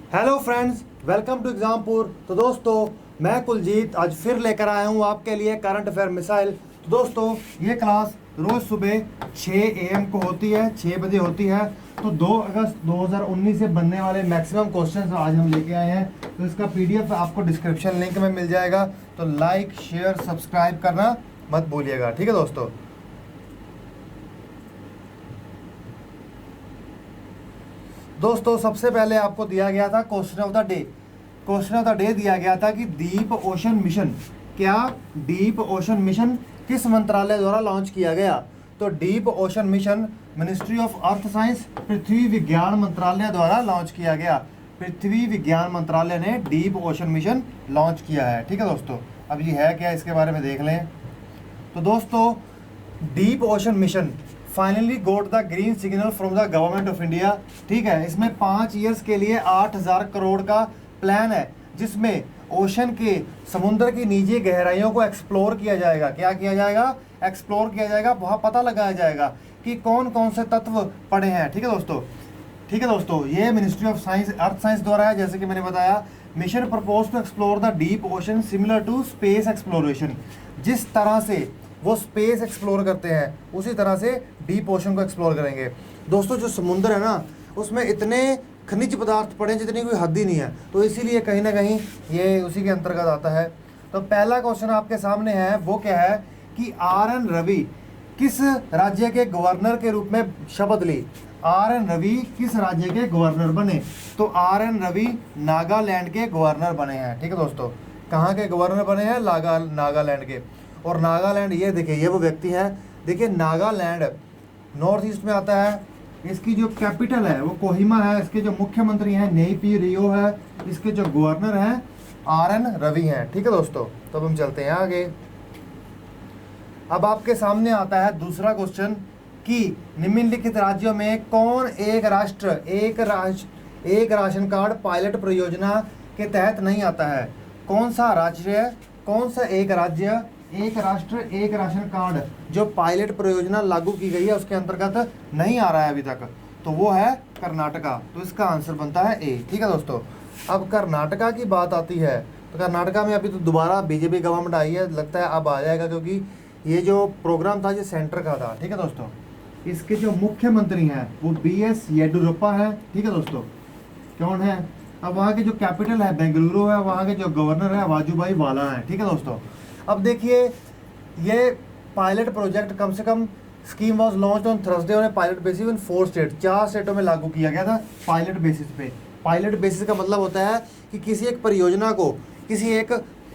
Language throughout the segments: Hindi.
Hello friends, welcome to Exampur. तो दोस्तों, मैं कुलजीत आज फिर लेकर आया हूँ आपके लिए करंट अफेयर मिसाइल। तो दोस्तों, ये क्लास रोज़ सुबह 6 AM को होती है, 6 बजे होती है। तो 2 अगस्त 2019 से बनने वाले मैक्सिमम क्वेश्चंस आज हम लेके आए हैं। तो इसका PDF आपको डिस्क्रिप्शन लिंक में मिल जाएगा। तो लाइक, शेयर, सब्सक्राइब करना मत भूलिएगा, ठीक है दोस्तों। दोस्तों, सबसे पहले आपको दिया गया था question of the day. Question of the day दिया गया था कि डीप ओशन मिशन, क्या डीप ओशन मिशन किस मंत्रालय द्वारा लॉन्च किया गया? तो deep ocean mission ministry of earth science, पृथ्वी विज्ञान मंत्रालय द्वारा लॉन्च किया गया। पृथ्वी विज्ञान मंत्रालय ने डीप ओशन मिशन लॉन्च किया है, ठीक है दोस्तों। अब ये है क्या, इसके बारे में देख लें। तो दोस्तों, deep ocean mission finally goat the green signal from the government of India, ठीक है। इसमें 5 ईयर्स के लिए 8,000 करोड़ का प्लान है, जिसमें ओशन के समुद्र की निजी गहराइयों को एक्सप्लोर किया जाएगा। क्या किया जाएगा? एक्सप्लोर किया जाएगा। वहाँ पता लगाया जाएगा कि कौन कौन से तत्व पड़े हैं, ठीक है दोस्तों। ठीक है दोस्तों, ये ministry of science, earth science द्वारा है, जैसे कि मैंने बताया। Mission propose to explore the deep ocean similar to space exploration. जिस तरह से वो स्पेस एक्सप्लोर करते हैं, उसी तरह से डीप ओशन को एक्सप्लोर करेंगे। दोस्तों, जो समुद्र है ना, उसमें इतने खनिज पदार्थ पड़े हैं जितनी कोई हद ही नहीं है। तो इसीलिए कहीं ना कहीं ये उसी के अंतर्गत आता है। तो पहला क्वेश्चन आपके सामने है, वो क्या है कि RN रवि किस राज्य के गवर्नर के रूप में शपथ ली? RN रवि किस राज्य के गवर्नर बने? तो RN रवि नागालैंड के गवर्नर बने हैं, ठीक है दोस्तों। कहाँ के गवर्नर बने हैं? नागालैंड के। और नागालैंड, ये देखिए, ये वो व्यक्ति है। देखिए, नागालैंड नॉर्थ ईस्ट में आता है। इसकी जो कैपिटल है वो कोहिमा है। इसके जो मुख्यमंत्री हैं नेपी रियो है। इसके जो गवर्नर हैं RN रवि हैं, ठीक है दोस्तों। तो अब हम चलते हैं आगे। अब आपके सामने आता है दूसरा क्वेश्चन कि निम्नलिखित राज्यों में कौन एक राशन कार्ड पायलट परियोजना के तहत नहीं आता है? कौन सा राज्य, कौन सा एक राज्य एक राष्ट्र एक राशन कार्ड जो पायलट परियोजना लागू की गई है उसके अंतर्गत नहीं आ रहा है अभी तक? तो वो है कर्नाटका। तो इसका आंसर बनता है A, ठीक है दोस्तों। अब कर्नाटका की बात आती है, तो कर्नाटका में अभी तो दोबारा बीजेपी गवर्नमेंट आई है, लगता है अब आ जाएगा, क्योंकि ये जो प्रोग्राम था ये सेंटर का था, ठीक है दोस्तों। इसके जो मुख्यमंत्री हैं वो BS येडियुरप्पा है, ठीक है दोस्तों। कौन है? अब वहाँ की जो कैपिटल है बेंगलुरु है। वहाँ के जो गवर्नर है वाजूभाई वाला है, ठीक है दोस्तों। अब देखिए, ये पायलट प्रोजेक्ट कम से कम scheme was launch on Thursday on pilot basis in 4 state. 4 स्टेटों में लागू किया गया था पायलट बेसिस पे। पायलट बेसिस का मतलब होता है कि किसी एक परियोजना को किसी एक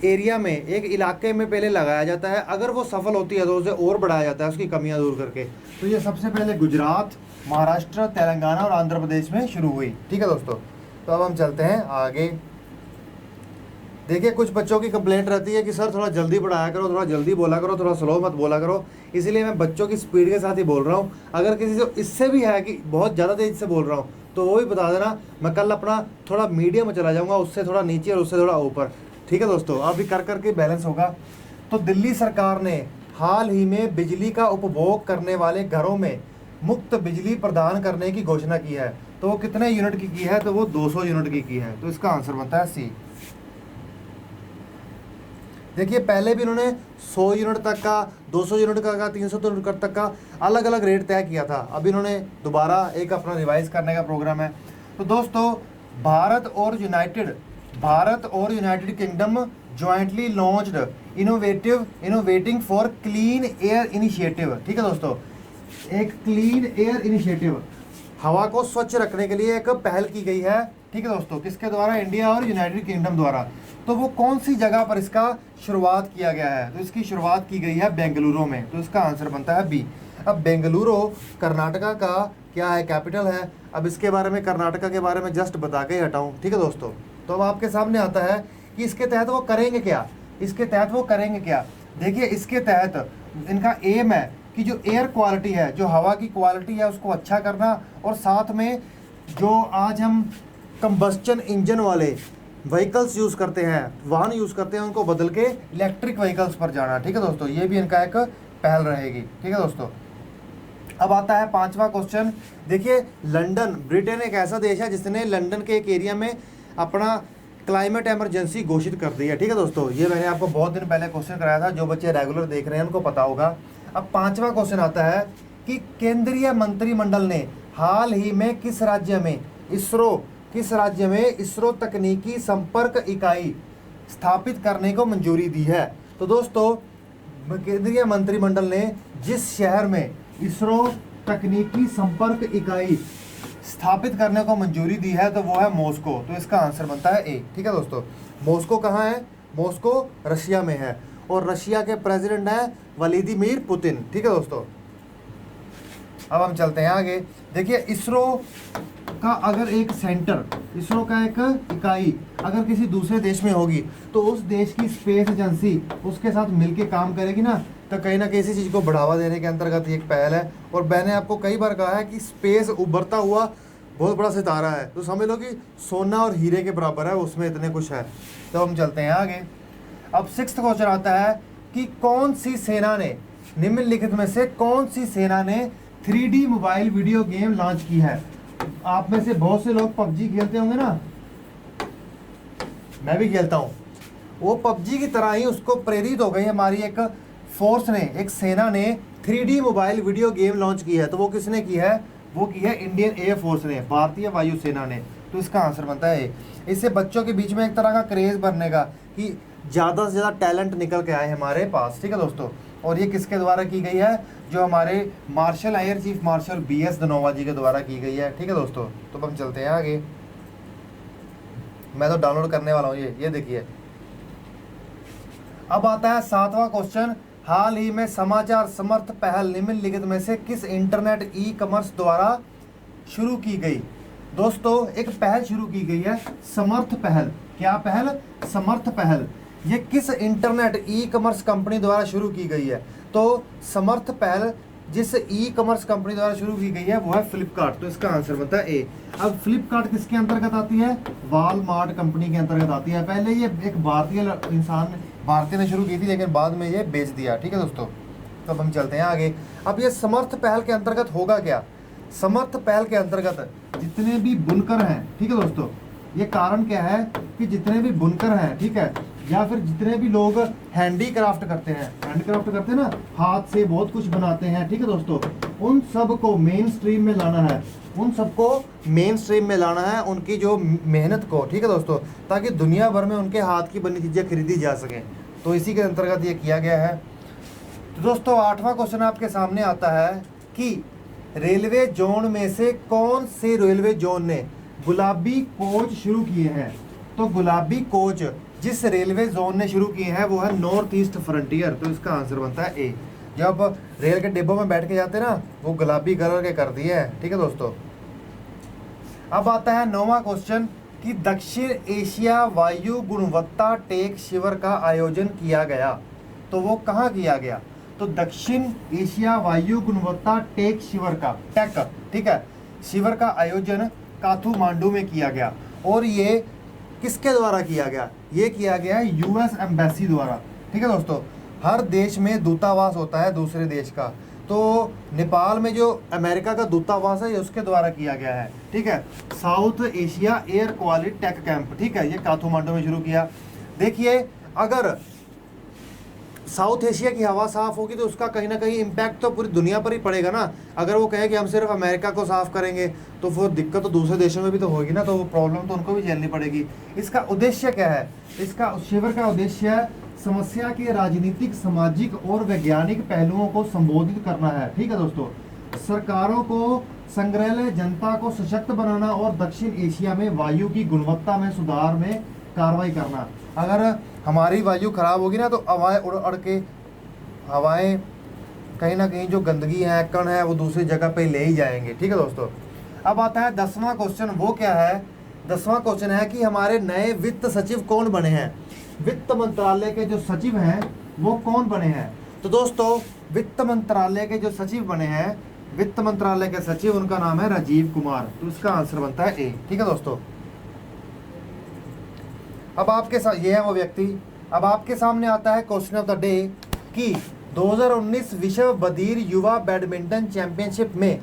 एरिया में, एक इलाके में पहले लगाया जाता है। अगर वो सफल होती है तो उसे और बढ़ाया जाता है, उसकी कमियां दूर करके। तो ये सबसे पहले गुजरात, महाराष्ट्र, तेलंगाना और आंध्र प्रदेश में शुरू हुई, ठीक है दोस्तों। तो अब हम चलते हैं आगे। देखिए, कुछ बच्चों की कंप्लेंट रहती है कि सर थोड़ा जल्दी पढ़ाया करो, थोड़ा जल्दी बोला करो, थोड़ा स्लो मत बोला करो। इसीलिए मैं बच्चों की स्पीड के साथ ही बोल रहा हूँ। अगर किसी से इससे भी है कि बहुत ज़्यादा तेज़ी से बोल रहा हूँ तो वो भी बता देना। मैं कल अपना थोड़ा मीडियम में चला जाऊँगा, उससे थोड़ा नीचे और उससे थोड़ा ऊपर, ठीक है दोस्तों। अभी कर करके बैलेंस होगा। तो दिल्ली सरकार ने हाल ही में बिजली का उपभोग करने वाले घरों में मुफ्त बिजली प्रदान करने की घोषणा की है। तो वो कितने यूनिट की है? तो वो 200 यूनिट की है। तो इसका आंसर बनता है C। देखिए, पहले भी इन्होंने 100 यूनिट तक का, 200 यूनिट का, 300 यूनिट तक का अलग अलग रेट तय किया था। अब इन्होंने दोबारा एक अपना रिवाइज करने का प्रोग्राम है। तो दोस्तों, भारत और United kingdom jointly launched innovating for clean air initiative, ठीक है दोस्तों। एक क्लीन एयर इनिशिएटिव, हवा को स्वच्छ रखने के लिए एक पहल की गई है, ठीक है दोस्तों। किसके द्वारा? इंडिया और यूनाइटेड किंगडम द्वारा। तो वो कौन सी जगह पर इसका शुरुआत किया गया है? तो इसकी शुरुआत की गई है बेंगलुरु में। तो इसका आंसर बनता है B। अब बेंगलुरु कर्नाटका का क्या है? कैपिटल है। अब इसके बारे में, कर्नाटका के बारे में जस्ट बता के हटाऊँ, ठीक है दोस्तों। तो अब आपके सामने आता है कि इसके तहत वो करेंगे क्या। देखिए, इसके तहत इनका एम है कि जो एयर क्वालिटी है, जो हवा की क्वालिटी है, उसको अच्छा करना। और साथ में जो आज हम कंबस्चन इंजन वाले व्हीकल्स यूज़ करते हैं, वाहन यूज़ करते हैं, उनको बदल के इलेक्ट्रिक व्हीकल्स पर जाना, ठीक है दोस्तों। ये भी इनका एक पहल रहेगी, ठीक है दोस्तों। अब आता है 5वां क्वेश्चन। देखिए, लंदन, ब्रिटेन एक ऐसा देश है जिसने लंदन के एक एरिया में अपना क्लाइमेट इमरजेंसी घोषित कर दी है। ठीक है दोस्तों, ये मैंने आपको बहुत दिन पहले क्वेश्चन कराया था, जो बच्चे रेगुलर देख रहे हैं उनको पता होगा। अब पांचवा क्वेश्चन आता है कि केंद्रीय मंत्रिमंडल ने हाल ही में किस राज्य में इसरो तकनीकी संपर्क इकाई स्थापित करने को मंजूरी दी है। तो दोस्तों, केंद्रीय मंत्रिमंडल ने जिस शहर में इसरो तकनीकी संपर्क इकाई स्थापित करने को मंजूरी दी है तो वो है मॉस्को। तो इसका आंसर बनता है ए। ठीक है दोस्तों, मॉस्को कहाँ है? मॉस्को रशिया में है और रशिया के प्रेसिडेंट है व्लादिमीर पुतिन। ठीक है दोस्तों, अब हम चलते हैं आगे। देखिए, इसरो का अगर एक सेंटर, इसरो का एक इकाई अगर किसी दूसरे देश में होगी तो उस देश की स्पेस एजेंसी उसके साथ मिलके काम करेगी ना, तो कहीं ना कहीं इसी चीज़ को बढ़ावा देने के अंतर्गत एक पहल है। और मैंने आपको कई बार कहा है कि स्पेस उभरता हुआ बहुत बड़ा सितारा है, तो समझ लो कि सोना और हीरे के बराबर है, उसमें इतने कुछ है। तो हम चलते हैं आगे। अब सिक्स्थ क्वेश्चन आता है कि कौन सी सेना ने, निम्नलिखित में से कौन सी सेना ने 3D mobile video game launch की है? आप में से बहुत से लोग पबजी खेलते होंगे ना, मैं भी खेलता हूँ। वो पबजी की तरह ही उसको प्रेरित हो गई हमारी एक फोर्स ने, एक सेना ने 3D mobile video game launch की है। तो वो किसने की है? वो की है इंडियन एयर फोर्स ने, भारतीय वायुसेना ने। तो इसका आंसर बनता है। इससे बच्चों के बीच में एक तरह का क्रेज बनने का कि ज़्यादा से ज़्यादा टैलेंट निकल के आए हमारे पास। ठीक है दोस्तों, और ये किसके द्वारा की गई है? जो हमारे marshal air chief marshal BS Dhanoa ji के द्वारा की गई है। ठीक है दोस्तों, तो हम चलते हैं आगे। मैं तो डाउनलोड करने वाला हूँ ये देखिए। अब आता है सातवां क्वेश्चन। हाल ही में समाचार समर्थ पहल निम्नलिखित में से किस इंटरनेट ई-कॉमर्स द्वारा शुरू की गई? दोस्तों, एक पहल शुरू की गई है, समर्थ पहल। क्या पहल? समर्थ पहल। ये किस इंटरनेट ई-कॉमर्स कंपनी द्वारा शुरू की गई है? तो समर्थ पहल जिस ई-कॉमर्स कंपनी द्वारा शुरू की गई है वो है फ्लिपकार्ट। तो इसका आंसर बनता है ए। अब फ्लिपकार्ट किसके अंतर्गत आती है? वॉलमार्ट कंपनी के अंतर्गत आती है। पहले ये एक भारतीय ने शुरू की थी, लेकिन बाद में ये बेच दिया। ठीक है दोस्तों, तो अब हम चलते हैं आगे। अब ये समर्थ पहल के अंतर्गत होगा क्या? समर्थ पहल के अंतर्गत जितने भी बुनकर हैं, ठीक है दोस्तों, ये कारण क्या है कि जितने भी बुनकर हैं, ठीक है, या फिर जितने भी लोग हैंडीक्राफ्ट करते हैं ना, हाथ से बहुत कुछ बनाते हैं, ठीक है दोस्तों, उन सब को मेन स्ट्रीम में लाना है, उनकी जो मेहनत को। ठीक है दोस्तों, ताकि दुनिया भर में उनके हाथ की बनी चीज़ें खरीदी जा सकें। तो इसी के अंतर्गत ये किया गया है। तो दोस्तों, आठवां क्वेश्चन आपके सामने आता है कि रेलवे जोन में से कौन से रेलवे जोन ने गुलाबी कोच शुरू किए हैं? तो गुलाबी कोच जिस रेलवे जोन ने शुरू किए हैं वो है नॉर्थ ईस्ट फ्रंटियर। तो इसका आंसर बनता है ए। जब रेल के डिब्बों में बैठ के जाते हैं ना, वो गुलाबी कलर के कर दिए हैं। ठीक है दोस्तों, अब आता है नौवां क्वेश्चन कि दक्षिण एशिया वायु गुणवत्ता टेक शिविर का आयोजन किया गया। तो वो कहाँ किया गया? तो दक्षिण एशिया वायु गुणवत्ता टेक शिविर का ठीक है, शिविर का आयोजन काठमांडू में किया गया। और ये किसके द्वारा किया गया? ये किया गया है US एम्बेसी द्वारा। ठीक है दोस्तों, हर देश में दूतावास होता है दूसरे देश का, तो नेपाल में जो अमेरिका का दूतावास है ये उसके द्वारा किया गया है। ठीक है, south Asia air quality take camp. ठीक है, ये काठमांडू में शुरू किया। देखिए, अगर साउथ एशिया की हवा साफ होगी तो उसका कहीं ना कहीं इम्पैक्ट तो पूरी दुनिया पर ही पड़ेगा ना। अगर वो कहे कि हम सिर्फ अमेरिका को साफ करेंगे तो वो दिक्कत तो दूसरे देशों में भी तो होगी ना, तो वो प्रॉब्लम तो उनको भी झेलनी पड़ेगी। इसका उद्देश्य क्या है? इसका शिविर का उद्देश्य समस्या के राजनीतिक, सामाजिक और वैज्ञानिक पहलुओं को संबोधित करना है। ठीक है दोस्तों, सरकारों को संग्रहालय, जनता को सशक्त बनाना और दक्षिण एशिया में वायु की गुणवत्ता में सुधार में कार्रवाई करना। अगर हमारी वायु खराब होगी ना तो हवाएं उड़ के हवाएं कहीं ना कहीं जो गंदगी है, कण है, वो दूसरी जगह पे ले ही जाएंगे। ठीक है दोस्तों, अब आता है 10वां क्वेश्चन। वो क्या है? 10वां क्वेश्चन है कि हमारे नए वित्त सचिव कौन बने हैं? वित्त मंत्रालय के जो सचिव हैं वो कौन बने हैं? तो दोस्तों, वित्त मंत्रालय के जो सचिव बने हैं, वित्त मंत्रालय के सचिव, उनका नाम है राजीव कुमार। तो इसका आंसर बनता है ए। ठीक है दोस्तों, अब आपके साथ ये है वो व्यक्ति। अब आपके सामने आता है क्वेश्चन ऑफ द डे कि 2019 विश्व बधिर युवा बैडमिंटन चैंपियनशिप में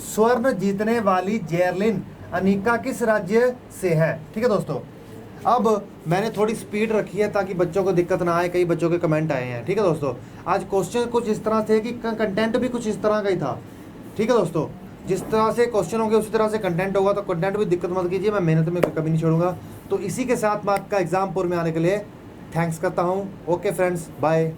स्वर्ण जीतने वाली जैरलिन अनिका किस राज्य से है? ठीक है दोस्तों, अब मैंने थोड़ी स्पीड रखी है ताकि बच्चों को दिक्कत ना आए, कई बच्चों के कमेंट आए हैं। ठीक है दोस्तों, आज क्वेश्चन कुछ इस तरह थे कि कंटेंट भी कुछ इस तरह का ही था। ठीक है दोस्तों, जिस तरह से क्वेश्चन होंगे उसी तरह से कंटेंट होगा, तो कंटेंट भी दिक्कत मत कीजिए, मैं मेहनत में कभी नहीं छोड़ूंगा। तो इसी के साथ मैं आपका एग्जाम पूर्व में आने के लिए थैंक्स करता हूँ। Okay friends, bye.